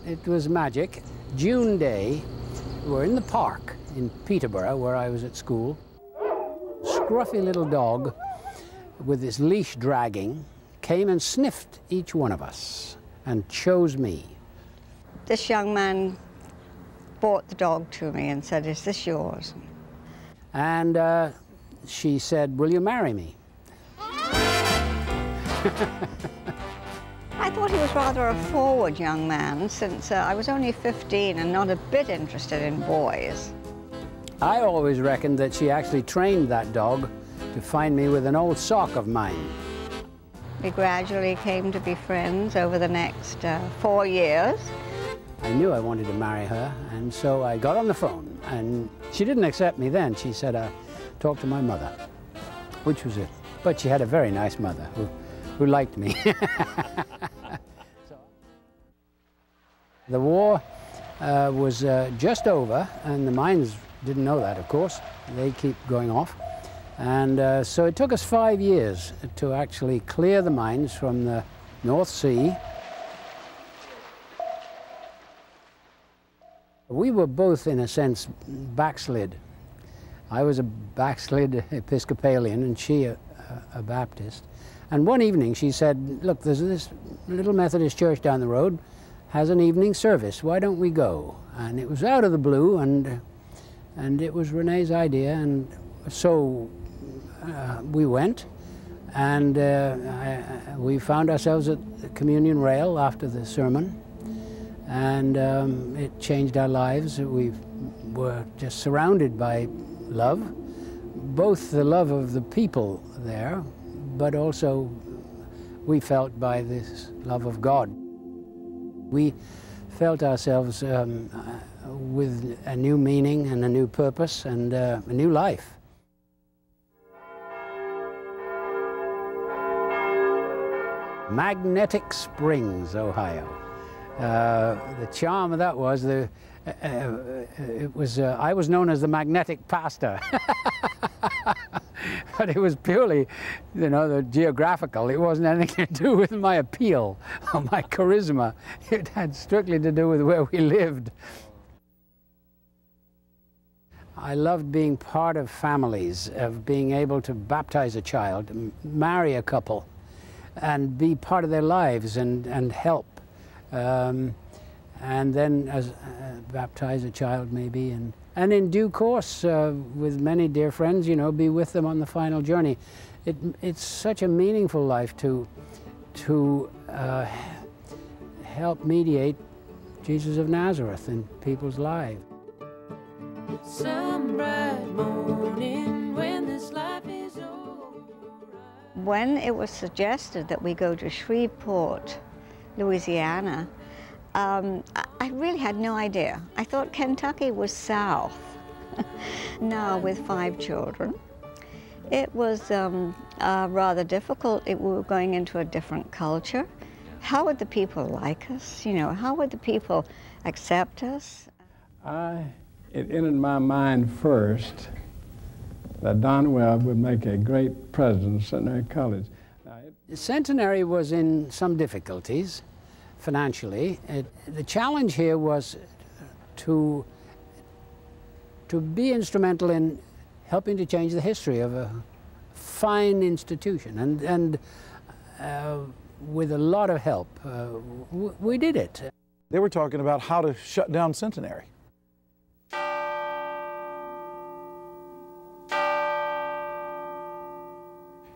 It was magic. June day, we're in the park in Peterborough, where I was at school. Scruffy little dog with his leash dragging came and sniffed each one of us and chose me. This young man brought the dog to me and said, "Is this yours?" And she said, "Will you marry me?" I thought he was rather a forward young man, since I was only 15 and not a bit interested in boys. I always reckoned that she actually trained that dog to find me with an old sock of mine. We gradually came to be friends over the next 4 years. I knew I wanted to marry her, and so I got on the phone, and she didn't accept me then. She said, talk to my mother, which was it. But she had a very nice mother who liked me. The war was just over, and the mines didn't know that, of course. They keep going off. And so it took us 5 years to actually clear the mines from the North Sea. We were both, in a sense, backslid. I was a backslid Episcopalian and she a Baptist. And one evening she said, "Look, there's this little Methodist church down the road, has an evening service. Why don't we go?" And it was out of the blue, and it was Renee's idea, and so we went, and we found ourselves at the communion rail after the sermon, and it changed our lives. We were just surrounded by love, both the love of the people there, but also we felt by this love of God. We felt ourselves with a new meaning and a new purpose and a new life. Magnetic Springs, Ohio. The charm of that was I was known as the magnetic pastor. But it was purely, the geographical. It wasn't anything to do with my appeal or my charisma. It had strictly to do with where we lived. I loved being part of families, of being able to baptize a child, marry a couple, and be part of their lives and help. And then baptize a child maybe, and in due course, with many dear friends, be with them on the final journey. It's such a meaningful life to help mediate Jesus of Nazareth in people's lives. Some bright morning when this life is over. When it was suggested that we go to Shreveport, Louisiana, I really had no idea. I thought Kentucky was south. Now, with 5 children, it was rather difficult. We were going into a different culture. How would the people like us? How would the people accept us? It entered my mind first that Don Webb would make a great president of Centenary College. Centenary was in some difficulties financially. The challenge here was to be instrumental in helping to change the history of a fine institution, and with a lot of help, we did it. They were talking about how to shut down Centenary.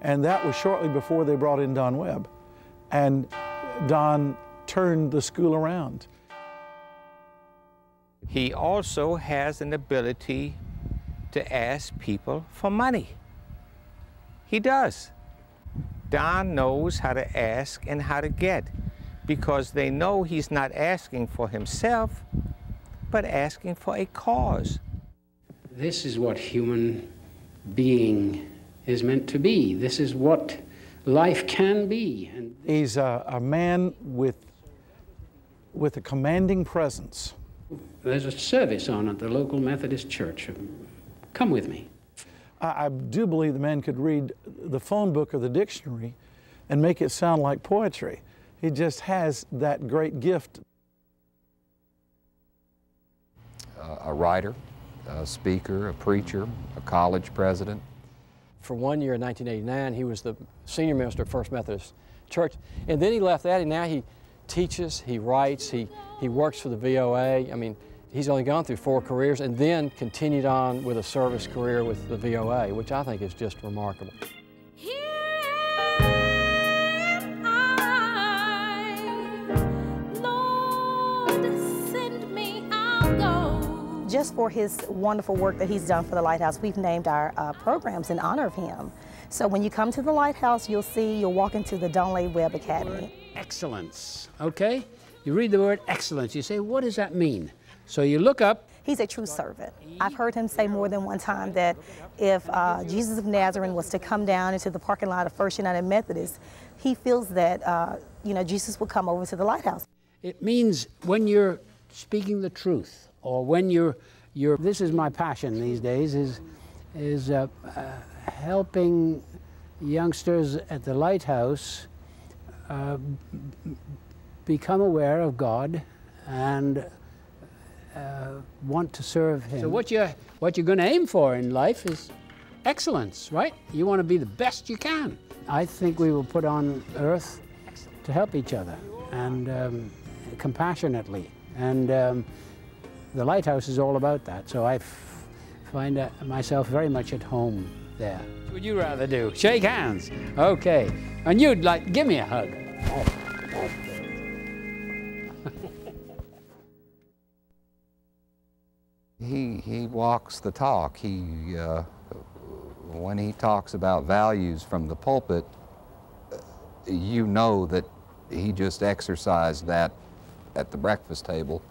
And that was shortly before they brought in Don Webb. And Don turned the school around. He also has an ability to ask people for money. He does. Don knows how to ask and how to get, because they know he's not asking for himself, but asking for a cause. This is what human being is meant to be. This is what life can be. And he's a man with a commanding presence. There's a service on at the local Methodist church. Come with me. I do believe the man could read the phone book or the dictionary and make it sound like poetry. He just has that great gift. a writer, a speaker, a preacher, a college president. For 1 year in 1989, he was the senior minister of First Methodist Church. And then he left that, and now he teaches, he writes, he works for the VOA. I mean, he's only gone through 4 careers and then continued on with a service career with the VOA, which I think is just remarkable. Just for his wonderful work that he's done for the Lighthouse, we've named our programs in honor of him. So when you come to the Lighthouse, you'll walk into the Webb Academy. Excellence, okay? You read the word excellence, you say, what does that mean? So you look up. He's a true servant. I've heard him say more than one time that if Jesus of Nazareth was to come down into the parking lot of First United Methodist, he feels that, Jesus will come over to the Lighthouse. It means when you're speaking the truth, or when this is my passion these days, is helping youngsters at the Lighthouse become aware of God and want to serve Him. So what you're going to aim for in life is excellence, right? You want to be the best you can. I think we were put on earth to help each other, and compassionately, and the Lighthouse is all about that, so I find myself very much at home there. What would you rather do? Shake hands? Okay. And you'd like, give me a hug. He walks the talk. When he talks about values from the pulpit, you know that he just exercised that at the breakfast table.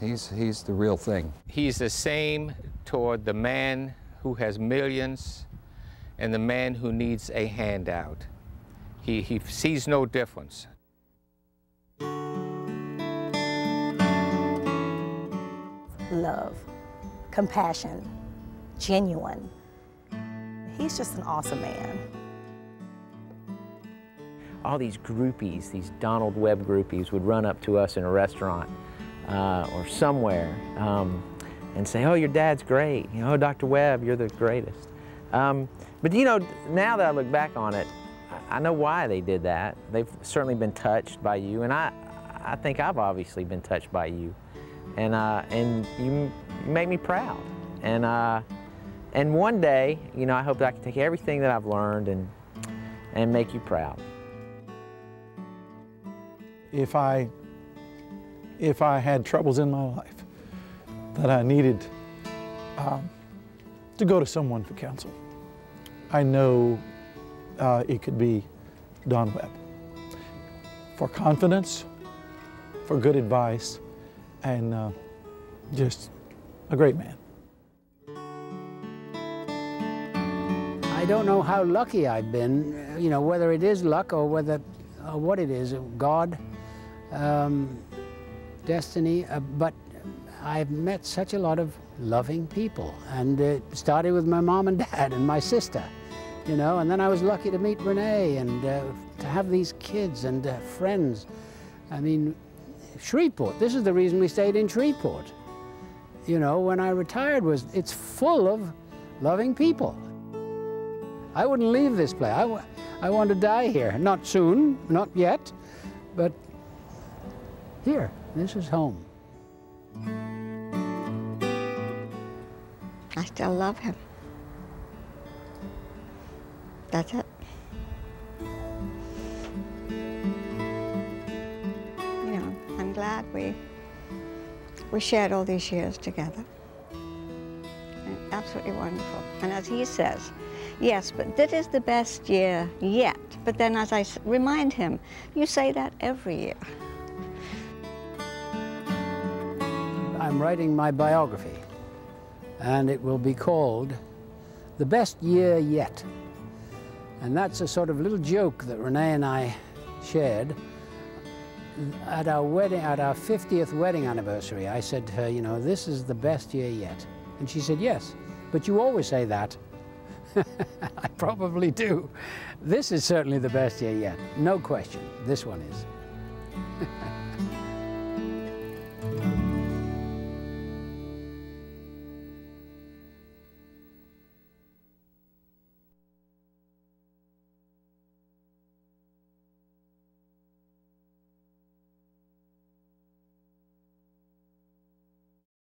He's the real thing. He's the same toward the man who has millions and the man who needs a handout. He sees no difference. Love, compassion, genuine. He's just an awesome man. All these groupies, these Donald Webb groupies, would run up to us in a restaurant or somewhere and say, "Oh, your dad's great. You know, oh, Dr. Webb, you're the greatest." But you know, now that I look back on it, I know why they did that. They've certainly been touched by you, and I think I've obviously been touched by you, and you make me proud. And one day, you know, I hope that I can take everything that I've learned and make you proud. If I had troubles in my life that I needed to go to someone for counsel, I know it could be Don Webb. For confidence, for good advice, and just a great man. I don't know how lucky I've been, you know, whether it is luck or what it is, God, destiny, but I've met such a lot of loving people, and it started with my mom and dad and my sister, you know, and then I was lucky to meet Renee and to have these kids and friends. I mean, Shreveport, this is the reason we stayed in Shreveport. You know, when I retired, it's full of loving people. I wouldn't leave this place. I want to die here. Not soon, not yet, but here, this is home. I still love him. That's it. You know, I'm glad we shared all these years together. And absolutely wonderful. And as he says, yes, but this is the best year yet. But then as I remind him, you say that every year. I'm writing my biography, and it will be called The Best Year Yet. And that's a sort of little joke that Renee and I shared. At our wedding, at our 50th wedding anniversary, I said to her, you know, this is the best year yet. And she said, yes, but you always say that. I probably do. This is certainly the best year yet, no question. This one is.